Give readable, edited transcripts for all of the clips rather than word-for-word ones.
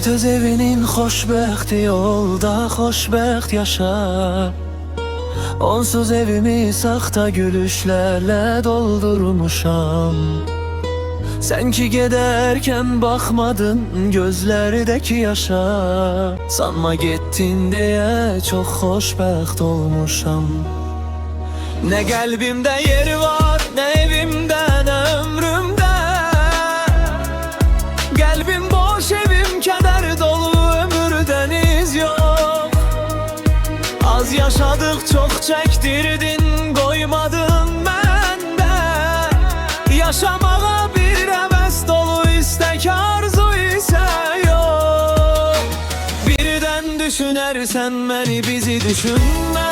Get öz evinin xoşbəxti yolda xoşbəxt yaşa. Onsuz evimi saxta gülüşlərlə doldurmuşam. Sen ki gedərkən baxmadın gözlərdəki yaşa. Sanma gettin deyə çox xoşbəxt olmuşam. Nə qəlbimdə yeri var, nə evimdə, nə ömrümdə. Qəlbim boş, evim kədər dolu, ömürdən iz yox. Az yaşadık, çox çəkdirdin, qoymadın məndə. Yaşamağa bir həvəs dolu, istək arzu isə yox. Birdən düşünərsən məni, bizi düşünmə.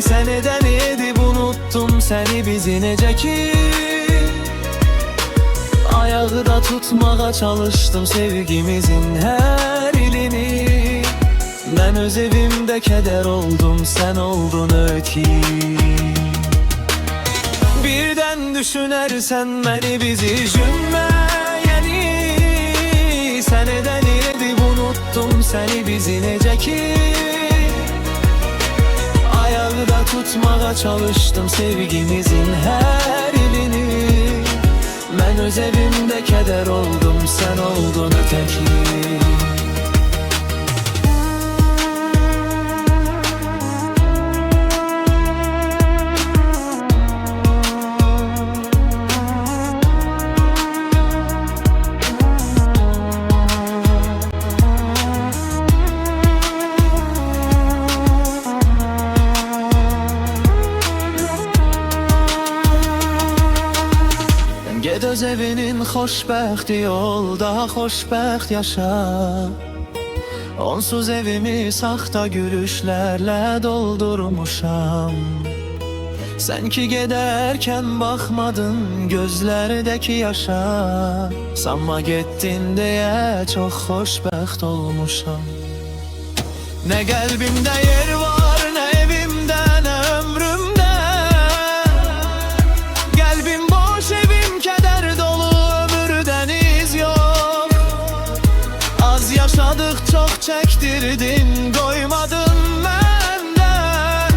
Seneden edip unuttum seni, bizi necə ki. Ayağda tutmağa çalıştım sevgimizin her ilini. Ben öz evimde keder oldum, sen oldun ötki. Birden düşünersen beni, bizi üzülme yani. Seneden edip unuttum seni, bizi necə ki. Ayağda tutmağa çalıştım sevgimizin her ilini. Ben öz evimde keder oldum, sen oldun öteki. Get öz evinin xoşbəxti yolda xoşbəxt yaşa. Onsuz evimi saxta gülüşlərlə doldurmuşam. Sen ki gedərkən baxmadın gözlərdəki yaşa. Sanma getdin deyə çox xoşbəxt olmuşam. Nə qəlbimdə yer var, nə evimdə, nə ömrümdə. Qəlbim boş, evim kədər dolu, ömürdən iz yox. Az yaşadık, çox çəkdirdin, qoymadın məndən.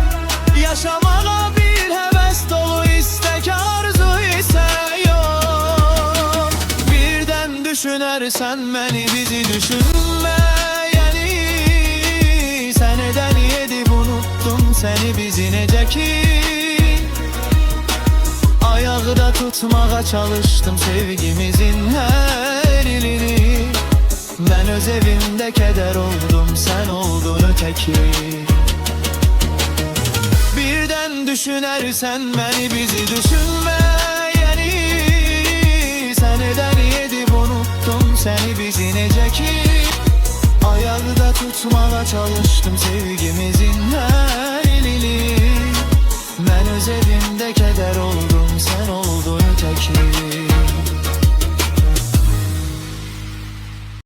Yaşamağa bir həvəs dolu, istək arzu isə yox. Birdən düşünərsən məni, bizi düşünmə yani. Seneden edip unuttum seni, bizi necə ki. Ayağda tutmağa çalıştım sevgimizin her ilini. Ben öz evimde keder oldum, sen oldun öteki. Birden düşünersen beni, bizi düşünme yani. Seneden edip unuttum seni, bizi necə ki. Ayağda tutmağa çalıştım sevgimizin her